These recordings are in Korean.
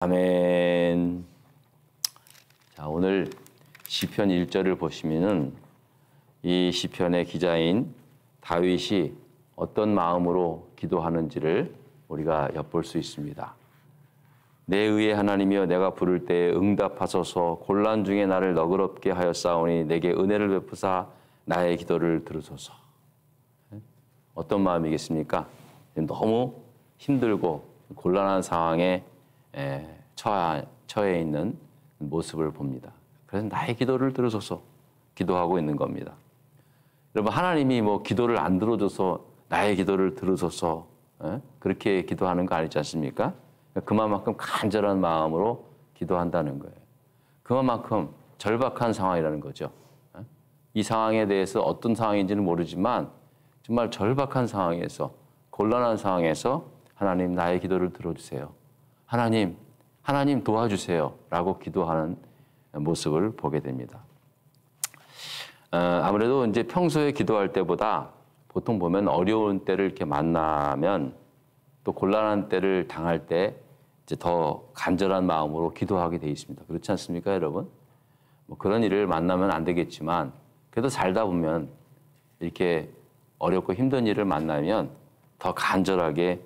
아멘. 자, 오늘 시편 1절을 보시면은 이 시편의 기자인 다윗이 어떤 마음으로 기도하는지를 우리가 엿볼 수 있습니다. 내 의의 하나님이여 내가 부를 때에 응답하소서. 곤란 중에 나를 너그럽게 하였사오니 내게 은혜를 베푸사 나의 기도를 들으소서. 어떤 마음이겠습니까? 너무 힘들고 곤란한 상황에 처해 있는 모습을 봅니다. 그래서 나의 기도를 들으소서 기도하고 있는 겁니다. 여러분, 하나님이 뭐 기도를 안 들어줘서 나의 기도를 들으소서 그렇게 기도하는 거 아니지 않습니까? 그만큼 간절한 마음으로 기도한다는 거예요. 그만큼 절박한 상황이라는 거죠. 이 상황에 대해서 어떤 상황인지는 모르지만 정말 절박한 상황에서, 곤란한 상황에서 하나님 나의 기도를 들어주세요. 하나님 도와주세요. 라고 기도하는 모습을 보게 됩니다. 아무래도 이제 평소에 기도할 때보다 보통 보면 어려운 때를 이렇게 만나면 또 곤란한 때를 당할 때 이제 더 간절한 마음으로 기도하게 돼 있습니다. 그렇지 않습니까, 여러분? 뭐 그런 일을 만나면 안 되겠지만 그래도 살다 보면 이렇게 어렵고 힘든 일을 만나면 더 간절하게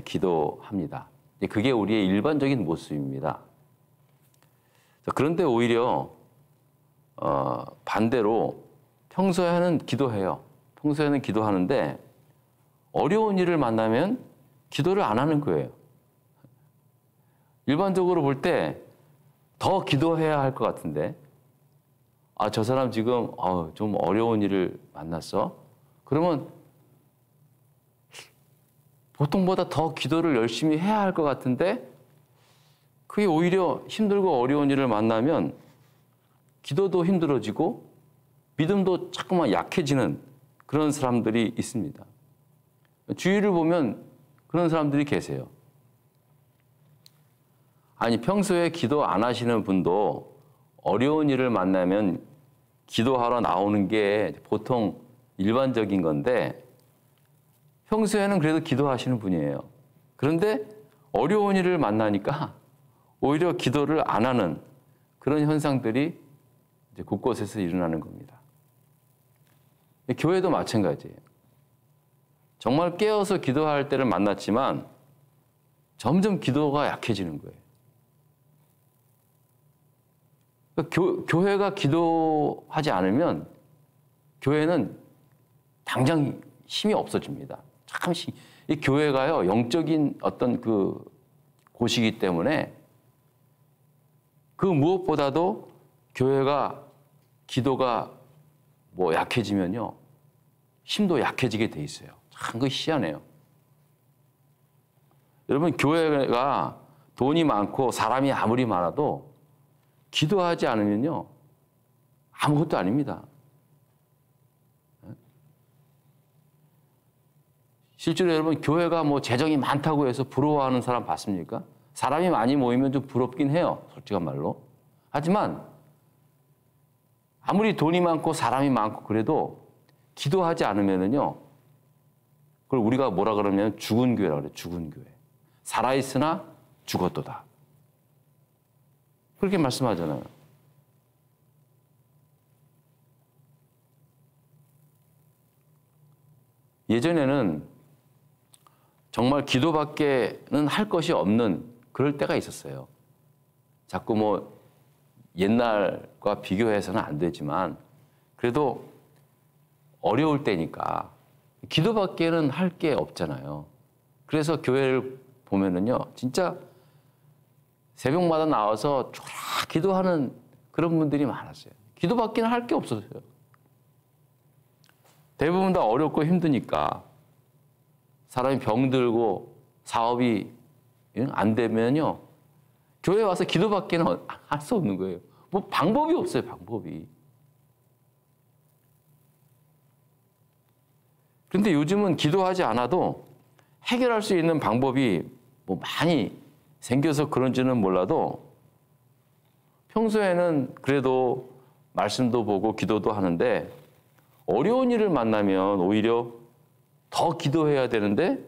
기도합니다. 그게 우리의 일반적인 모습입니다. 그런데 오히려 반대로 평소에는 기도해요. 평소에는 기도하는데 어려운 일을 만나면 기도를 안 하는 거예요. 일반적으로 볼 때 더 기도해야 할 것 같은데 저 사람 지금 좀 어려운 일을 만났어? 그러면 보통보다 더 기도를 열심히 해야 할 것 같은데 그게 오히려 힘들고 어려운 일을 만나면 기도도 힘들어지고 믿음도 자꾸만 약해지는 그런 사람들이 있습니다. 주위를 보면 그런 사람들이 계세요. 아니, 평소에 기도 안 하시는 분도 어려운 일을 만나면 기도하러 나오는 게 보통 일반적인 건데 평소에는 그래도 기도하시는 분이에요. 그런데 어려운 일을 만나니까 오히려 기도를 안 하는 그런 현상들이 이제 곳곳에서 일어나는 겁니다. 교회도 마찬가지예요. 정말 깨어서 기도할 때를 만났지만 점점 기도가 약해지는 거예요. 교회가 기도하지 않으면 교회는 당장 힘이 없어집니다. 참, 이 교회가요, 영적인 어떤 그 곳이기 때문에 그 무엇보다도 교회가 기도가 뭐 약해지면요, 힘도 약해지게 돼 있어요. 참, 그 희한해요. 여러분, 교회가 돈이 많고 사람이 아무리 많아도 기도하지 않으면요, 아무것도 아닙니다. 실제로 여러분, 교회가 뭐 재정이 많다고 해서 부러워하는 사람 봤습니까? 사람이 많이 모이면 좀 부럽긴 해요. 솔직한 말로. 하지만 아무리 돈이 많고 사람이 많고 그래도 기도하지 않으면은요, 그걸 우리가 뭐라 그러면 죽은 교회라고 그래요. 죽은 교회. 살아있으나 죽었도다. 그렇게 말씀하잖아요. 예전에는 정말 기도밖에는 할 것이 없는 그럴 때가 있었어요. 자꾸 뭐 옛날과 비교해서는 안 되지만 그래도 어려울 때니까 기도밖에는 할 게 없잖아요. 그래서 교회를 보면은요, 진짜 새벽마다 나와서 쫙 기도하는 그런 분들이 많았어요. 기도밖에는 할 게 없었어요. 대부분 다 어렵고 힘드니까 사람이 병들고 사업이 안 되면요, 교회 와서 기도밖에는 할 수 없는 거예요. 뭐 방법이 없어요, 방법이. 그런데 요즘은 기도하지 않아도 해결할 수 있는 방법이 뭐 많이 생겨서 그런지는 몰라도 평소에는 그래도 말씀도 보고 기도도 하는데 어려운 일을 만나면 오히려 더 기도해야 되는데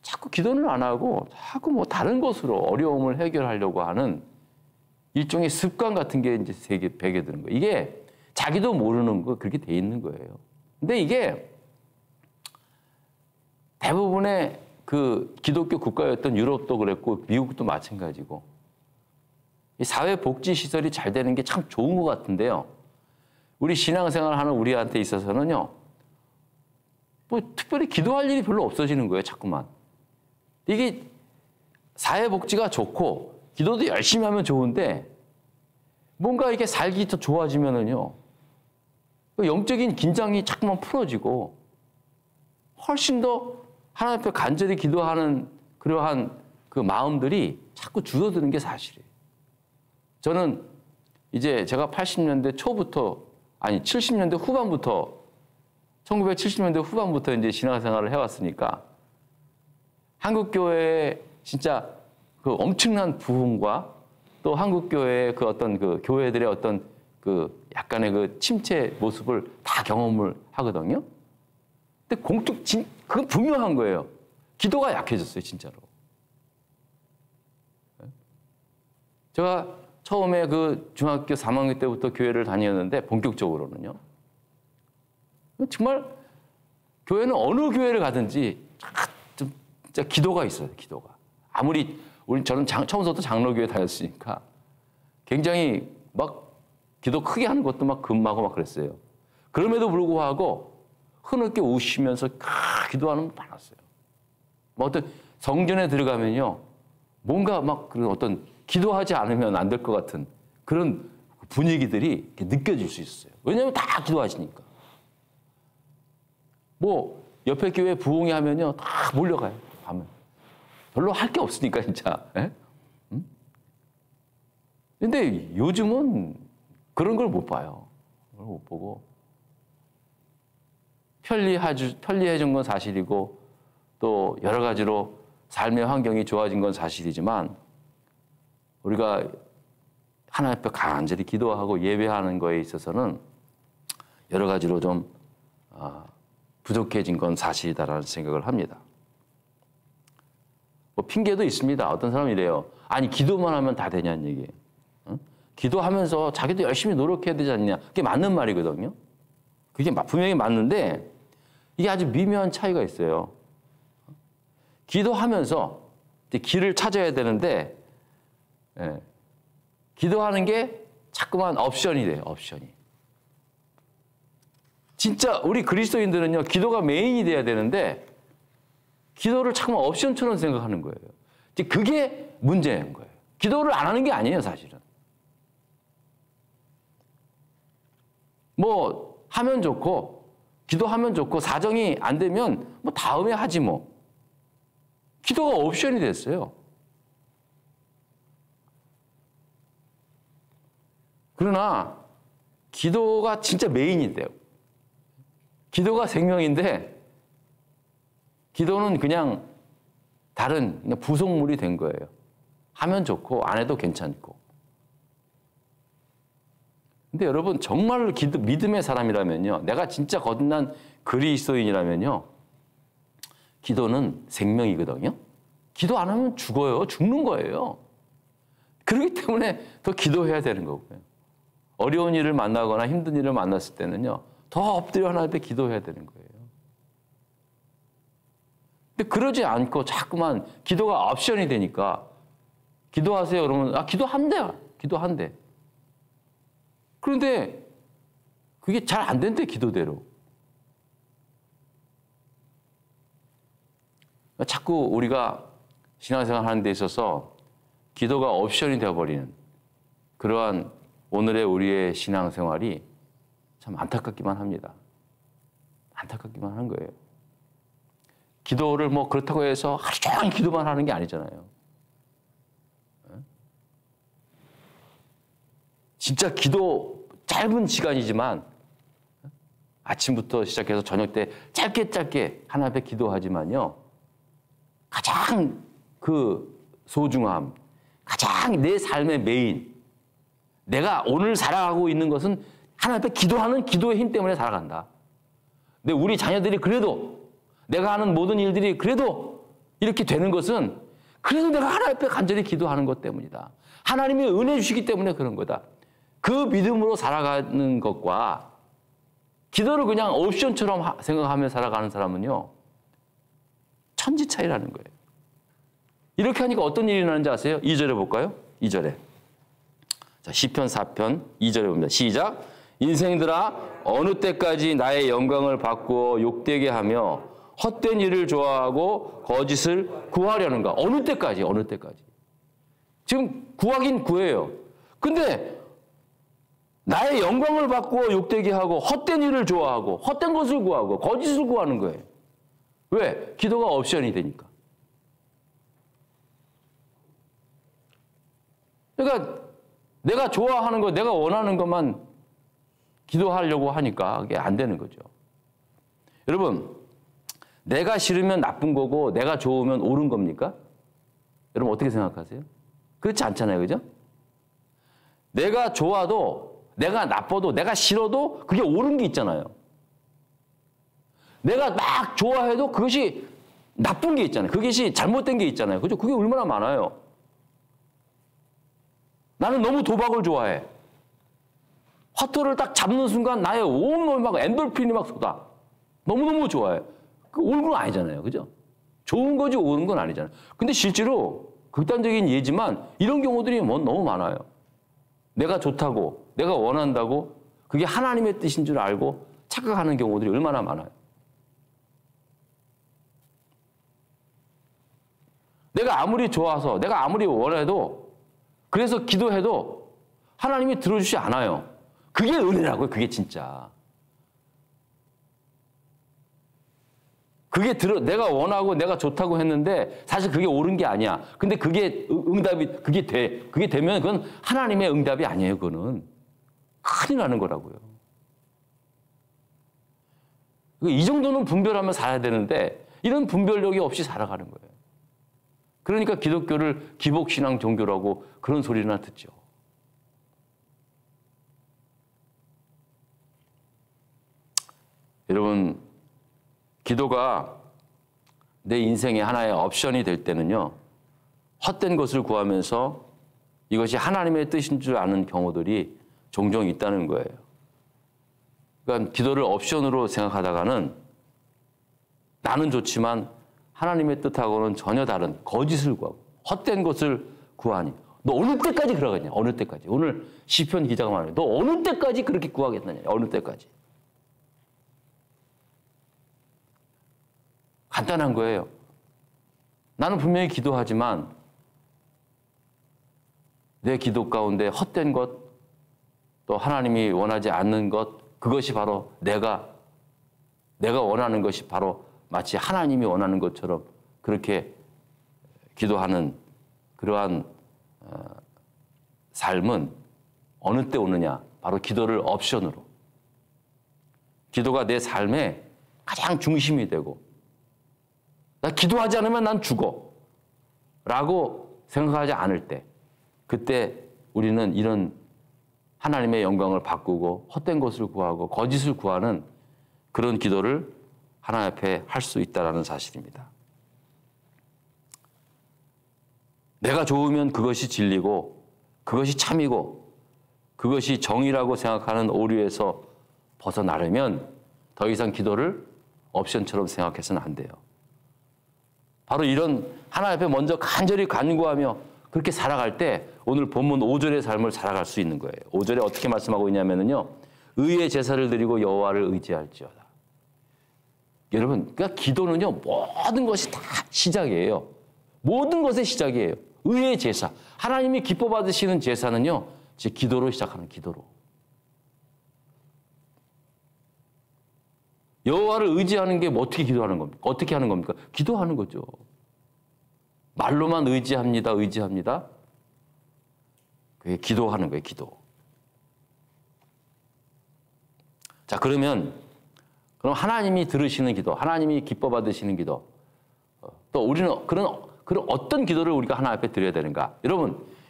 자꾸 기도는 안 하고 자꾸 뭐 다른 것으로 어려움을 해결하려고 하는 일종의 습관 같은 게 이제 배게 되는 거예요. 이게 자기도 모르는 거 그렇게 돼 있는 거예요. 근데 이게 대부분의 그 기독교 국가였던 유럽도 그랬고 미국도 마찬가지고 이 사회복지시설이 잘 되는 게 참 좋은 것 같은데요. 우리 신앙생활 하는 우리한테 있어서는요. 뭐 특별히 기도할 일이 별로 없어지는 거예요. 자꾸만. 이게 사회복지가 좋고 기도도 열심히 하면 좋은데 뭔가 이렇게 살기 더 좋아지면은요. 영적인 긴장이 자꾸만 풀어지고 훨씬 더 하나님 앞에 간절히 기도하는 그러한 그 마음들이 자꾸 줄어드는 게 사실이에요. 저는 이제 제가 80년대 초부터 아니 70년대 후반부터 1970년대 후반부터 이제 신앙생활을 해왔으니까 한국 교회의 진짜 그 엄청난 부흥과 또 한국 교회의 그 어떤 그 교회들의 어떤 그 약간의 그 침체 모습을 다 경험을 하거든요. 근데 그건 분명한 거예요. 기도가 약해졌어요, 진짜로. 제가 처음에 그 중학교 3학년 때부터 교회를 다녔는데 본격적으로는요. 정말 교회는 어느 교회를 가든지 진짜 기도가 있어요, 기도가. 아무리 저는 처음부터 장로교회 다녔으니까 굉장히 막 기도 크게 하는 것도 막 금하고 막 그랬어요. 그럼에도 불구하고 흐느껴 우시면서 기도하는 분 많았어요. 뭐 어떤 성전에 들어가면요. 뭔가 막 그런 어떤 기도하지 않으면 안 될 것 같은 그런 분위기들이 느껴질 수 있어요. 왜냐하면 다 기도하시니까. 뭐 옆에 교회 부흥회 하면요. 다 몰려가요. 가면. 별로 할 게 없으니까 진짜. 근데 요즘은 그런 걸 못 봐요. 그걸 못 보고. 편리해 준 건 사실이고 또 여러 가지로 삶의 환경이 좋아진 건 사실이지만 우리가 하나님 앞에 간절히 기도하고 예배하는 거에 있어서는 여러 가지로 좀 부족해진 건 사실이다라는 생각을 합니다. 뭐 핑계도 있습니다. 어떤 사람이 이래요. 아니 기도만 하면 다 되냐는 얘기예요. 응? 기도하면서 자기도 열심히 노력해야 되지 않냐. 그게 맞는 말이거든요. 그게 분명히 맞는데 이게 아주 미묘한 차이가 있어요. 기도하면서 이제 길을 찾아야 되는데 기도하는 게 자꾸만 옵션이 돼요. 옵션이. 진짜 우리 그리스도인들은요. 기도가 메인이 돼야 되는데 기도를 자꾸만 옵션처럼 생각하는 거예요. 이제 그게 문제인 거예요. 기도를 안 하는 게 아니에요. 사실은. 뭐 하면 좋고 기도하면 좋고 사정이 안 되면 뭐 다음에 하지 뭐. 기도가 옵션이 됐어요. 그러나 기도가 진짜 메인인데요. 기도가 생명인데 기도는 그냥 다른 그냥 부속물이 된 거예요. 하면 좋고 안 해도 괜찮고. 근데 여러분 정말로 믿음의 사람이라면요. 내가 진짜 거듭난 그리스도인이라면요. 기도는 생명이거든요. 기도 안 하면 죽어요. 죽는 거예요. 그렇기 때문에 더 기도해야 되는 거고요. 어려운 일을 만나거나 힘든 일을 만났을 때는요. 더 엎드려 하나님 앞에 기도해야 되는 거예요. 근데 그러지 않고 자꾸만 기도가 옵션이 되니까 기도하세요. 그러면 기도한대. 기도한대. 그런데 그게 잘 안 된대. 기도대로. 자꾸 우리가 신앙생활 하는 데 있어서 기도가 옵션이 되어버리는 그러한 오늘의 우리의 신앙생활이 참 안타깝기만 합니다. 안타깝기만 하는 거예요. 기도를 뭐 그렇다고 해서 하루 종일 기도만 하는 게 아니잖아요. 진짜 기도 짧은 시간이지만 아침부터 시작해서 저녁 때 짧게 하나님 앞에 기도하지만요. 가장 그 소중함, 가장 내 삶의 메인, 내가 오늘 살아가고 있는 것은 하나님 앞에 기도하는 기도의 힘 때문에 살아간다. 근데 우리 자녀들이 그래도 내가 하는 모든 일들이 그래도 이렇게 되는 것은 그래도 내가 하나님 앞에 간절히 기도하는 것 때문이다. 하나님이 은혜 주시기 때문에 그런 거다. 그 믿음으로 살아가는 것과 기도를 그냥 옵션처럼 생각하며 살아가는 사람은요, 천지 차이라는 거예요. 이렇게 하니까 어떤 일이 나는지 아세요? 2절에 볼까요? 2절에. 자, 시편 4편 2절에 봅니다. 시작. 인생들아 어느 때까지 나의 영광을 바꾸어 욕되게 하며 헛된 일을 좋아하고 거짓을 구하려는가? 어느 때까지? 어느 때까지? 지금 구하긴 구해요. 근데 나의 영광을 바꾸어 욕되게 하고 헛된 일을 좋아하고 헛된 것을 구하고 거짓을 구하는 거예요. 왜? 기도가 옵션이 되니까. 그러니까 내가 좋아하는 것, 내가 원하는 것만 기도하려고 하니까 그게 안 되는 거죠. 여러분, 내가 싫으면 나쁜 거고 내가 좋으면 옳은 겁니까? 여러분 어떻게 생각하세요? 그렇지 않잖아요. 그죠? 내가 좋아도 내가 나빠도 내가 싫어도 그게 옳은 게 있잖아요. 내가 막 좋아해도 그것이 나쁜 게 있잖아요. 그것이 잘못된 게 있잖아요. 그죠? 그게 얼마나 많아요. 나는 너무 도박을 좋아해. 화투를 딱 잡는 순간 나의 온몸이 막 엔돌핀이 막 쏟아. 너무너무 좋아해. 그 옳은 건 아니잖아요. 그죠? 좋은 거지 옳은 건 아니잖아요. 근데 실제로 극단적인 예지만 이런 경우들이 너무 많아요. 내가 좋다고, 내가 원한다고 그게 하나님의 뜻인 줄 알고 착각하는 경우들이 얼마나 많아요. 내가 아무리 좋아서, 내가 아무리 원해도 그래서 기도해도 하나님이 들어주지 않아요. 그게 은혜라고요. 그게 진짜. 그게 내가 원하고 내가 좋다고 했는데 사실 그게 옳은 게 아니야. 근데 그게 응답이 그게 돼. 그게 되면 그건 하나님의 응답이 아니에요. 그거는 큰일 나는 거라고요. 이 정도는 분별하며 살아야 되는데 이런 분별력이 없이 살아가는 거예요. 그러니까 기독교를 기복신앙 종교라고 그런 소리나 듣죠. 여러분, 기도가 내 인생의 하나의 옵션이 될 때는요, 헛된 것을 구하면서 이것이 하나님의 뜻인 줄 아는 경우들이 종종 있다는 거예요. 그러니까 기도를 옵션으로 생각하다가는 나는 좋지만 하나님의 뜻하고는 전혀 다른 거짓을 구하고 헛된 것을 구하니 너 어느 때까지 그러겠냐? 어느 때까지? 오늘 시편 기자가 말해요. 너 어느 때까지 그렇게 구하겠느냐? 어느 때까지? 간단한 거예요. 나는 분명히 기도하지만 내 기도 가운데 헛된 것, 또 하나님이 원하지 않는 것, 그것이 바로 내가 원하는 것이 바로 마치 하나님이 원하는 것처럼 그렇게 기도하는 그러한 삶은 어느 때 오느냐? 바로 기도를 옵션으로. 기도가 내 삶의 가장 중심이 되고 나 기도하지 않으면 난 죽어 라고 생각하지 않을 때 그때 우리는 이런 하나님의 영광을 바꾸고 헛된 것을 구하고 거짓을 구하는 그런 기도를 하나님 앞에 할 수 있다는 사실입니다. 내가 좋으면 그것이 진리고 그것이 참이고 그것이 정의라고 생각하는 오류에서 벗어나려면 더 이상 기도를 옵션처럼 생각해서는 안 돼요. 바로 이런 하나님 앞에 먼저 간절히 간구하며 그렇게 살아갈 때 오늘 본문 5절의 삶을 살아갈 수 있는 거예요. 5절에 어떻게 말씀하고 있냐면요. 의의 제사를 드리고 여호와를 의지할지어다. 여러분, 그러니까 기도는요. 모든 것이 다 시작이에요. 모든 것의 시작이에요. 의의 제사. 하나님이 기뻐 받으시는 제사는요. 제 기도로 시작하는 기도로. 여호와를 의지하는 게 어떻게 기도하는 겁니까? 어떻게 하는 겁니까? 기도하는 거죠. 말로만 의지합니다. 의지합니다. 그게 기도하는 거예요. 기도. 자, 그럼 하나님이 들으시는 기도, 하나님이 기뻐 받으시는 기도, 또 우리는 그런 어떤 기도를 우리가 하나님 앞에 드려야 되는가?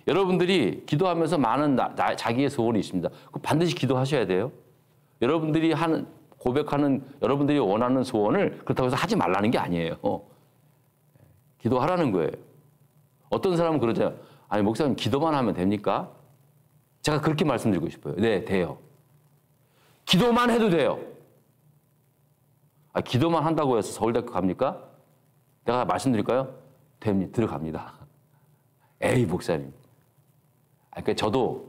여러분들이 기도하면서 많은 자기의 소원이 있습니다. 반드시 기도하셔야 돼요. 여러분들이 고백하는 여러분들이 원하는 소원을 그렇다고 해서 하지 말라는 게 아니에요. 기도하라는 거예요. 어떤 사람은 그러잖아요. 아니, 목사님 기도만 하면 됩니까? 제가 그렇게 말씀드리고 싶어요. 네, 돼요. 기도만 해도 돼요. 아, 기도만 한다고 해서 서울대학교 갑니까? 내가 말씀드릴까요? 됩니다. 들어갑니다. 에이, 목사님. 그러니까 저도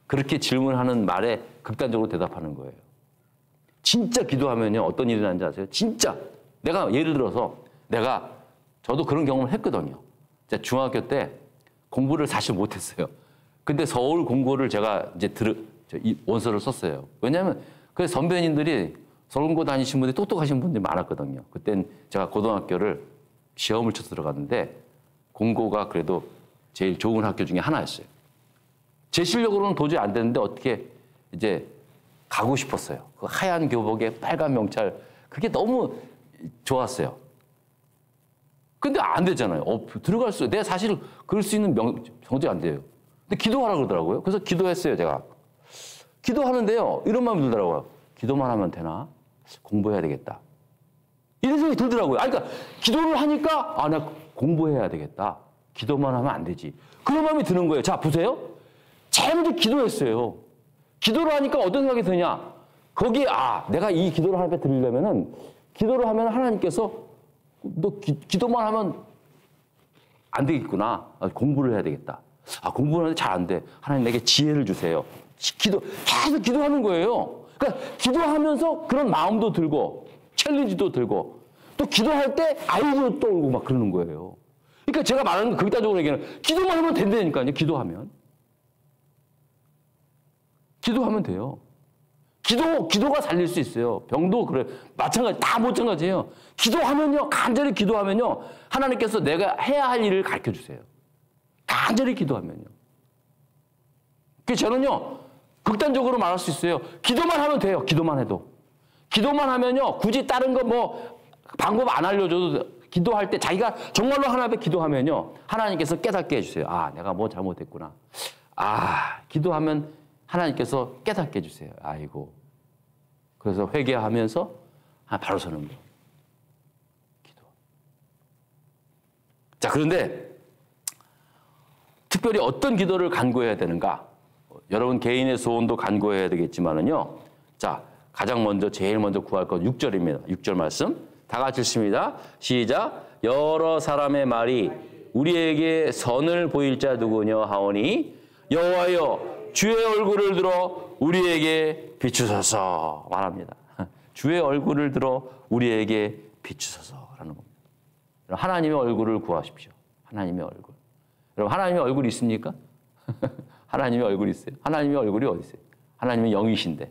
그렇게 질문하는 말에 극단적으로 대답하는 거예요. 진짜 기도하면요, 어떤 일이 나는지 아세요? 진짜. 내가 예를 들어서 저도 그런 경험을 했거든요. 제가 중학교 때 공부를 사실 못했어요. 근데 서울 공고를 제가 이제 원서를 썼어요. 왜냐하면 그 선배님들이 서울공고 다니신 분들이 똑똑하신 분들이 많았거든요. 그땐 제가 고등학교를 시험을 쳐서 들어갔는데 공고가 그래도 제일 좋은 학교 중에 하나였어요. 제 실력으로는 도저히 안 되는데 어떻게 이제 가고 싶었어요. 그 하얀 교복에 빨간 명찰, 그게 너무 좋았어요. 근데 안 되잖아요. 들어갈 수, 내가 사실 그럴 수 있는 성적이 안 돼요. 근데 기도하라 그러더라고요. 그래서 기도했어요, 제가. 기도하는데요, 이런 마음이 들더라고요. 기도만 하면 되나? 공부해야 되겠다. 이런 생각이 들더라고요. 그러니까 기도를 하니까, 나 공부해야 되겠다. 기도만 하면 안 되지. 그런 마음이 드는 거예요. 자, 보세요. 제일 먼저 기도했어요. 기도를 하니까 어떤 생각이 드냐? 거기에, 내가 이 기도를 하나님께 드리려면은, 기도를 하면 하나님께서 너 기도만 하면 안 되겠구나. 공부를 해야 되겠다. 공부를 하는데 잘 안 돼. 하나님 내게 지혜를 주세요. 계속 기도하는 거예요. 그러니까 기도하면서 그런 마음도 들고 챌린지도 들고 또 기도할 때 아이디어도 떠오르고 막 그러는 거예요. 그러니까 제가 말하는 거 극단적으로 얘기하는 기도만 하면 된다니까요. 기도하면 돼요. 기도가 살릴 수 있어요. 병도 그래. 마찬가지, 다 마찬가지예요. 기도하면요, 간절히 기도하면요, 하나님께서 내가 해야 할 일을 가르쳐 주세요. 간절히 기도하면요. 그래서 저는요, 극단적으로 말할 수 있어요. 기도만 하면 돼요. 기도만 해도. 기도만 하면요, 굳이 다른 거 방법 안 알려줘도 기도할 때 자기가 정말로 하나님 앞에 기도하면요, 하나님께서 깨닫게 해주세요. 내가 뭐 잘못했구나. 기도하면 하나님께서 깨닫게 해주세요. 아이고. 그래서 회개하면서 바로 서는 거. 기도. 자, 그런데 특별히 어떤 기도를 간구해야 되는가? 여러분 개인의 소원도 간구해야 되겠지만은요. 자, 제일 먼저 구할 건 6절입니다. 6절 말씀. 다 같이 읽습니다. 시작. 여러 사람의 말이 우리에게 선을 보일 자 누구냐 하오니 여호와여 주의 얼굴을 들어 우리에게 비추소서 말합니다. 주의 얼굴을 들어 우리에게 비추소서라는 겁니다. 하나님의 얼굴을 구하십시오. 하나님의 얼굴. 여러분 하나님의 얼굴이 있습니까? 하나님의 얼굴이 있어요. 하나님의 얼굴이 어디 있어요? 하나님은 영이신데.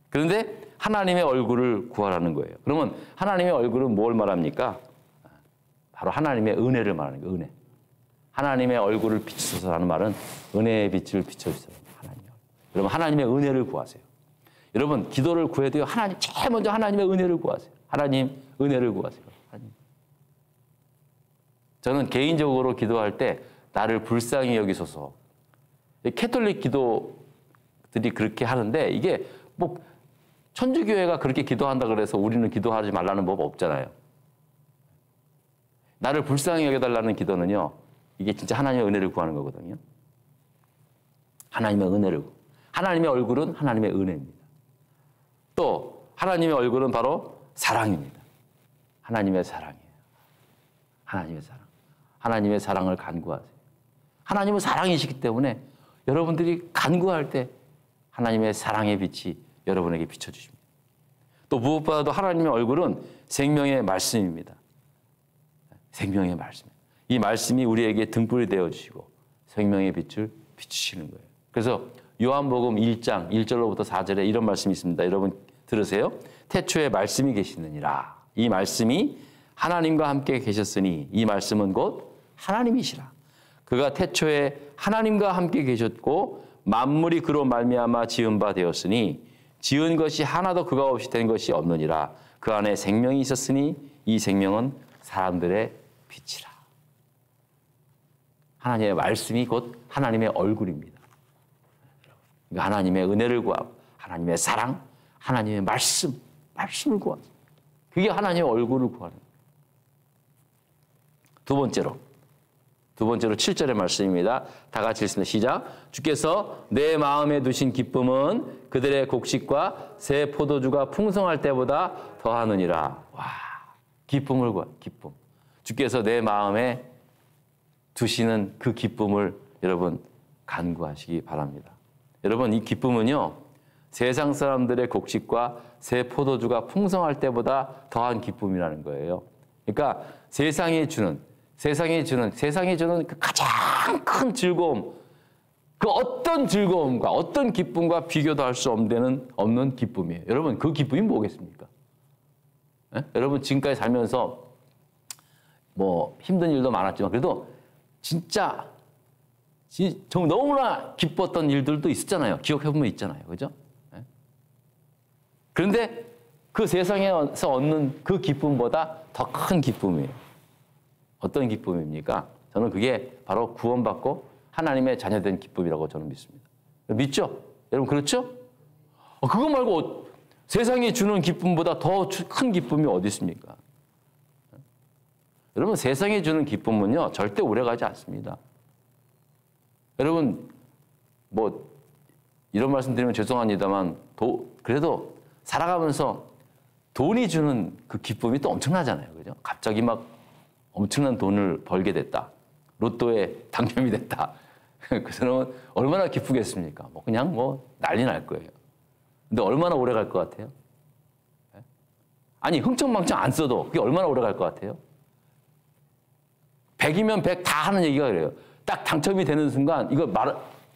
그런데 하나님의 얼굴을 구하라는 거예요. 그러면 하나님의 얼굴은 뭘 말합니까? 바로 하나님의 은혜를 말하는 거예요. 은혜. 하나님의 얼굴을 비추소서라는 말은 은혜의 빛을 비춰주세요. 여러분 하나님의 은혜를 구하세요. 여러분 기도를 구해도요, 제일 먼저 하나님의 은혜를 구하세요. 하나님 은혜를 구하세요. 하나님. 저는 개인적으로 기도할 때 나를 불쌍히 여기소서. 캐톨릭 기도들이 그렇게 하는데 이게 뭐 천주교회가 그렇게 기도한다 그래서 우리는 기도하지 말라는 법 없잖아요. 나를 불쌍히 여겨달라는 기도는요, 이게 진짜 하나님의 은혜를 구하는 거거든요. 하나님의 은혜를. 하나님의 얼굴은 하나님의 은혜입니다. 또 하나님의 얼굴은 바로 사랑입니다. 하나님의 사랑이에요. 하나님의 사랑. 하나님의 사랑을 간구하세요. 하나님은 사랑이시기 때문에 여러분들이 간구할 때 하나님의 사랑의 빛이 여러분에게 비춰주십니다. 또 무엇보다도 하나님의 얼굴은 생명의 말씀입니다. 생명의 말씀. 이 말씀이 우리에게 등불이 되어주시고 생명의 빛을 비추시는 거예요. 그래서 요한복음 1장 1절로부터 4절에 이런 말씀이 있습니다. 여러분 들으세요. 태초에 말씀이 계시느니라. 이 말씀이 하나님과 함께 계셨으니 이 말씀은 곧 하나님이시라. 그가 태초에 하나님과 함께 계셨고 만물이 그로 말미암아 지은 바 되었으니 지은 것이 하나도 그가 없이 된 것이 없느니라. 그 안에 생명이 있었으니 이 생명은 사람들의 빛이라. 하나님의 말씀이 곧 하나님의 얼굴입니다. 하나님의 은혜를 구하고 하나님의 사랑, 하나님의 말씀을 구하세요. 그게 하나님의 얼굴을 구하는 거예요. 두 번째로 7절의 말씀입니다. 다 같이 읽습니다. 시작. 주께서 내 마음에 두신 기쁨은 그들의 곡식과 새 포도주가 풍성할 때보다 더하느니라. 와, 기쁨을 구하, 기쁨. 주께서 내 마음에 두시는 그 기쁨을 여러분 간구하시기 바랍니다. 여러분, 이 기쁨은요, 세상 사람들의 곡식과 새 포도주가 풍성할 때보다 더한 기쁨이라는 거예요. 그러니까 세상이 주는 그 가장 큰 즐거움, 그 어떤 즐거움과 어떤 기쁨과 비교도 할 수 없는 기쁨이에요. 여러분, 그 기쁨이 뭐겠습니까? 네? 여러분, 지금까지 살면서 뭐 힘든 일도 많았지만 그래도 진짜 정말 너무나 기뻤던 일들도 있었잖아요. 기억해보면 있잖아요. 그죠? 네? 그런데 그 세상에서 얻는 그 기쁨보다 더 큰 기쁨이에요. 어떤 기쁨입니까? 저는 그게 바로 구원받고 하나님의 자녀된 기쁨이라고 저는 믿습니다. 믿죠? 여러분, 그렇죠? 그거 말고 세상이 주는 기쁨보다 더 큰 기쁨이 어디 있습니까? 여러분, 세상이 주는 기쁨은요, 절대 오래가지 않습니다. 여러분, 뭐 이런 말씀 드리면 죄송합니다만 그래도 살아가면서 돈이 주는 그 기쁨이 또 엄청나잖아요. 그죠? 갑자기 막 엄청난 돈을 벌게 됐다. 로또에 당첨이 됐다. 그 사람은 얼마나 기쁘겠습니까? 그냥 난리 날 거예요. 근데 얼마나 오래 갈 것 같아요? 아니, 흥청망청 안 써도 그게 얼마나 오래 갈 것 같아요? 100이면 100 다 하는 얘기가 그래요. 딱 당첨이 되는 순간 이거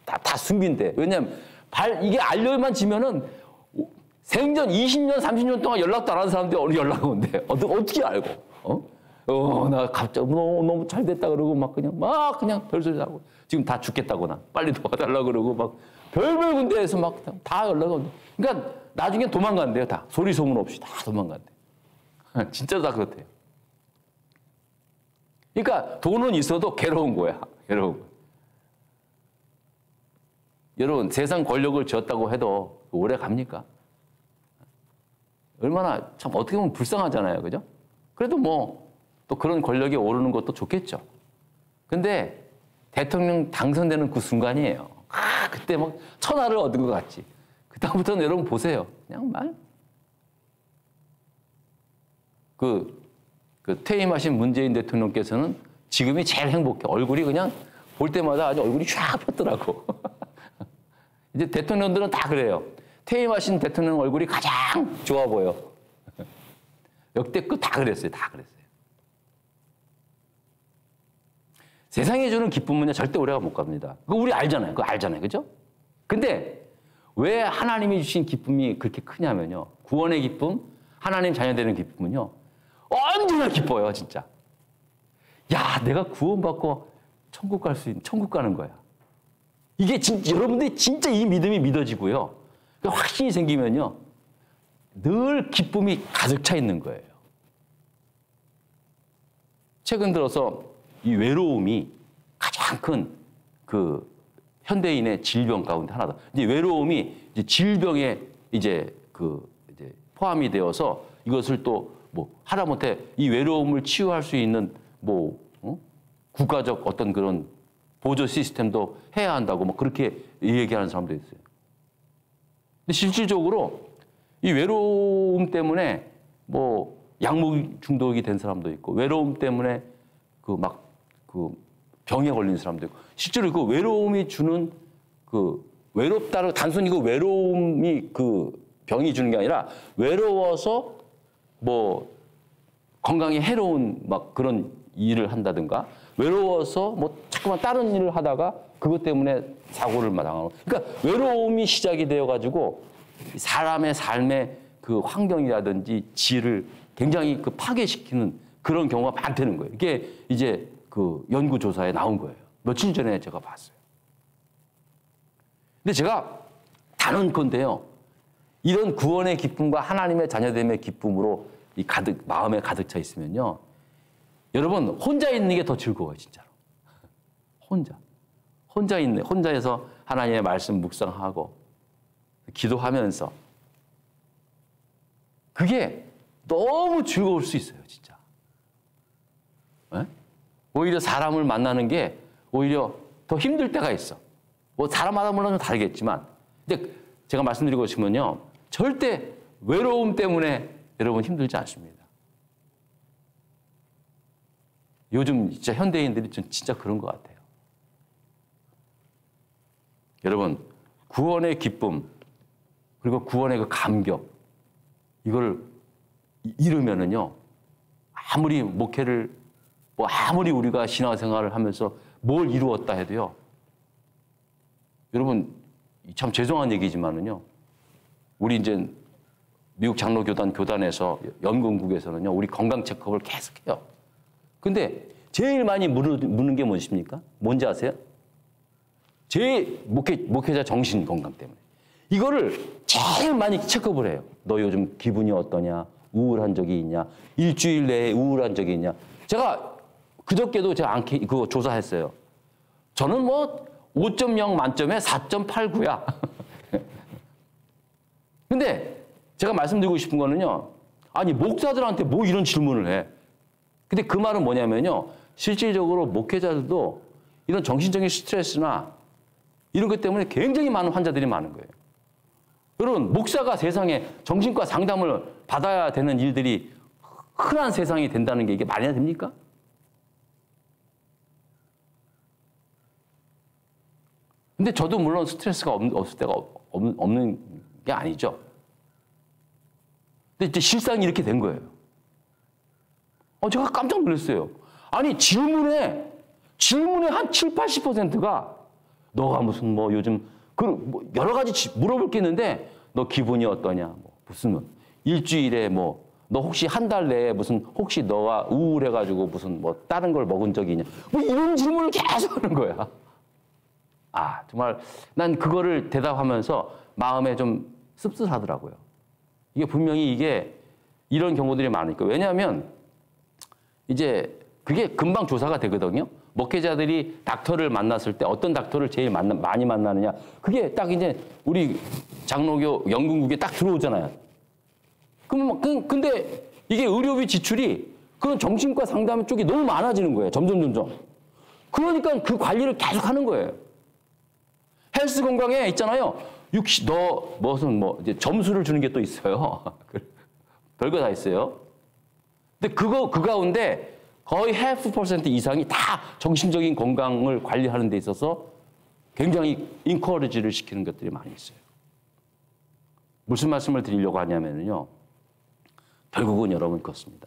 다 숨긴대. 왜냐면 이게 알려만 지면은 생전 20년, 30년 동안 연락도 안 하는 사람들이 어느 연락 온대. 어떻게 알고? 나 갑자기 너무 잘 됐다 그러고 그냥 별소리 하고 지금 다 죽겠다거나 빨리 도와달라고 그러고 막 별별 군데에서 막 다 연락 온대. 그러니까 나중에 도망간대요. 다 소리 소문 없이 다 도망간대. 진짜로 다 그렇대요. 그러니까 돈은 있어도 괴로운 거야. 괴로운 거야. 여러분, 세상 권력을 쥐었다고 해도 오래 갑니까? 얼마나 참 어떻게 보면 불쌍하잖아요. 그죠? 그래도 또 그런 권력에 오르는 것도 좋겠죠. 근데 대통령 당선되는 그 순간이에요. 그때 천하를 얻은 것 같지. 그다음부터는 여러분 보세요. 그냥 퇴임하신 문재인 대통령께서는 지금이 제일 행복해. 얼굴이 그냥 볼 때마다 아주 얼굴이 쫙 폈더라고. 이제 대통령들은 다 그래요. 퇴임하신 대통령 얼굴이 가장 좋아 보여. 역대급 다 그랬어요. 다 그랬어요. 세상에 주는 기쁨은요, 절대 오래가 못 갑니다. 그거 우리 알잖아요. 그거 알잖아요. 그죠? 근데 왜 하나님이 주신 기쁨이 그렇게 크냐면요. 구원의 기쁨, 하나님 자녀되는 기쁨은요, 언제나 기뻐요, 진짜. 야, 내가 구원받고 천국 가는 거야. 이게 여러분들이 진짜 이 믿음이 믿어지고요. 확신이 생기면요, 늘 기쁨이 가득 차 있는 거예요. 최근 들어서 이 외로움이 가장 큰 현대인의 질병 가운데 하나다. 이제 외로움이 이제 질병에 포함이 되어서 이것을 또 하다못해 이 외로움을 치유할 수 있는 국가적 어떤 그런 보조 시스템도 해야 한다고 그렇게 얘기하는 사람도 있어요. 근데 실질적으로 이 외로움 때문에 약물 중독이 된 사람도 있고, 외로움 때문에 병에 걸린 사람도 있고, 실제로 그 외로움이 주는 외롭다를 단순히 그 외로움이 병이 주는 게 아니라 외로워서 건강에 해로운 그런 일을 한다든가, 외로워서 자꾸만 다른 일을 하다가 그것 때문에 사고를 당하는. 그러니까 외로움이 시작이 되어가지고 사람의 삶의 그 환경이라든지 질을 굉장히 파괴시키는 그런 경우가 많다는 거예요. 이게 이제 연구조사에 나온 거예요. 며칠 전에 제가 봤어요. 근데 제가 단언컨대요. 이런 구원의 기쁨과 하나님의 자녀됨의 기쁨으로 마음에 가득 차 있으면요, 여러분 혼자 있는 게 더 즐거워요, 진짜로. 혼자에서 하나님의 말씀 묵상하고 기도하면서 그게 너무 즐거울 수 있어요, 진짜. 네? 오히려 사람을 만나는 게 오히려 더 힘들 때가 있어. 뭐 사람마다 물론 좀 다르겠지만, 근데 제가 말씀드리고 싶으면요, 절대 외로움 때문에 여러분 힘들지 않습니다. 요즘 진짜 현대인들이 좀 진짜 그런 것 같아요. 여러분, 구원의 기쁨, 그리고 구원의 그 감격, 이걸 잃으면은요, 아무리 목회를, 뭐 아무리 우리가 신앙생활을 하면서 뭘 이루었다 해도요, 여러분, 참 죄송한 얘기지만은요, 우리 이제 미국 장로교단에서 연금국에서는요, 우리 건강 체크업을 계속해요. 근데 제일 많이 묻는 게 무엇입니까? 뭔지 아세요? 제일 목회자 정신 건강 때문에. 이거를 제일 많이 체크업을 해요. 너 요즘 기분이 어떠냐? 우울한 적이 있냐? 일주일 내에 우울한 적이 있냐? 제가 그저께도 제가 그거 조사했어요. 저는 뭐 5.0 만점에 4.89야. 근데 제가 말씀드리고 싶은 거는요. 아니, 목사들한테 뭐 이런 질문을 해. 근데 그 말은 뭐냐면요. 실질적으로 목회자들도 이런 정신적인 스트레스나 이런 것 때문에 굉장히 많은 환자들이 많은 거예요. 여러분, 목사가 세상에 정신과 상담을 받아야 되는 일들이 흔한 세상이 된다는 게 이게 말이 됩니까? 근데 저도 물론 스트레스가 없을 때가 없는 게 아니죠. 근데 이제 실상이 이렇게 된 거예요. 제가 깜짝 놀랐어요. 아니, 질문에 한 7, 80%가 너가 무슨 뭐 요즘 뭐 여러 가지 물어볼 게 있는데 너 기분이 어떠냐? 뭐 무슨 일주일에 뭐 너 혹시 한 달 내에 무슨 혹시 너가 우울해가지고 무슨 뭐 다른 걸 먹은 적이 있냐? 뭐 이런 질문을 계속 하는 거야. 정말 난 그거를 대답하면서 마음에 좀 씁쓸하더라고요. 이게 분명히 이런 경우들이 많으니까. 왜냐하면 이제 그게 금방 조사가 되거든요. 목회자들이 닥터를 만났을 때 어떤 닥터를 제일 많이 만나느냐. 그게 딱 이제 우리 장로교 연금국에 딱 들어오잖아요. 근데 이게 의료비 지출이 그런 정신과 상담 쪽이 너무 많아지는 거예요. 점점. 그러니까 그 관리를 계속 하는 거예요. 헬스 건강에 있잖아요. 너 무슨 이제 점수를 주는 게 또 있어요. 별거 다 있어요. 근데 그 가운데 거의 0.5% 이상이 다 정신적인 건강을 관리하는 데 있어서 굉장히 인커리지를 시키는 것들이 많이 있어요. 무슨 말씀을 드리려고 하냐면요. 결국은 여러분 그렇습니다.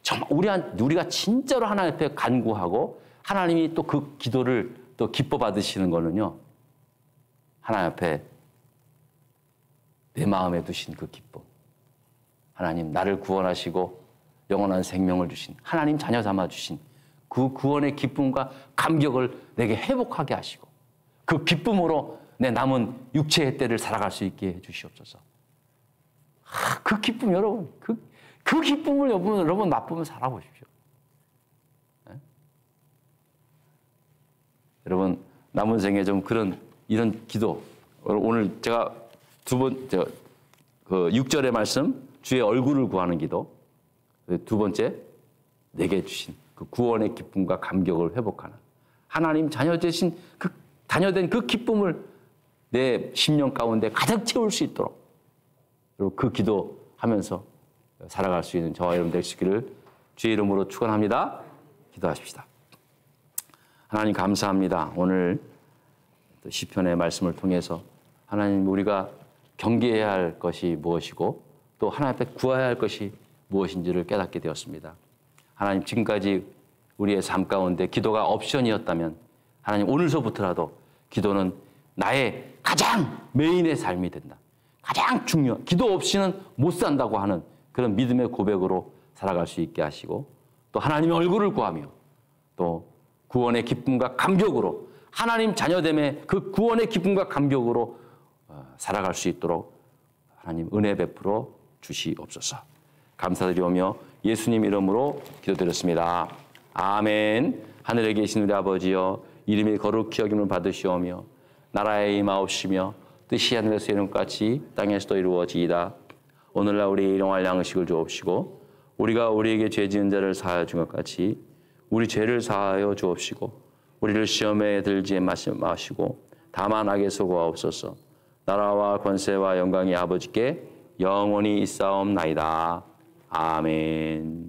정말 우리가 진짜로 하나님 앞에 간구하고 하나님이 또 그 기도를 또 기뻐 받으시는 거는요. 하나님 앞에 내 마음에 두신 그 기쁨. 하나님 나를 구원하시고 영원한 생명을 주신 하나님 자녀 삼아 주신 그 구원의 기쁨과 감격을 내게 회복하게 하시고 그 기쁨으로 내 남은 육체의 때를 살아갈 수 있게 해 주시옵소서. 그 기쁨 여러분, 그 기쁨을 여러분 맛보면 살아보십시오. 네? 여러분 남은 생에 좀 이런 기도 오늘 제가 그 6절의 말씀 주의 얼굴을 구하는 기도 두 번째 내게 주신 그 구원의 기쁨과 감격을 회복하는 하나님 자녀되신 자녀된 그 기쁨을 내 심령 가운데 가득 채울 수 있도록 그리고 그 기도하면서 살아갈 수 있는 저와 여러분 되시기를 주의 이름으로 축원합니다. 기도하십시다. 하나님 감사합니다. 오늘 또 시편의 말씀을 통해서 하나님 우리가 경계해야 할 것이 무엇이고 또 하나님 앞에 구해야 할 것이 무엇인지를 깨닫게 되었습니다. 하나님 지금까지 우리의 삶 가운데 기도가 옵션이었다면 하나님 오늘서부터라도 기도는 나의 가장 메인의 삶이 된다. 가장 중요한 기도 없이는 못 산다고 하는 그런 믿음의 고백으로 살아갈 수 있게 하시고 또 하나님의 얼굴을 구하며 또 구원의 기쁨과 감격으로 하나님 자녀됨의 그 구원의 기쁨과 감격으로 살아갈 수 있도록 하나님 은혜 베풀어 주시옵소서. 감사드리오며 예수님 이름으로 기도드렸습니다. 아멘. 하늘에 계신 우리 아버지여 이름이 거룩히 여김을 받으시오며 나라에 임하옵시며 뜻이 하늘에서 이룬같이 땅에서도 이루어지이다. 오늘날 우리 일용할 양식을 주옵시고 우리가 우리에게 죄 지은 자를 사하여 준 것 같이 우리 죄를 사하여 주옵시고 우리를 시험에 들지 마시고 다만 악에서 구하옵소서. 나라와 권세와 영광이 아버지께 영원히 있사옵나이다. 아멘.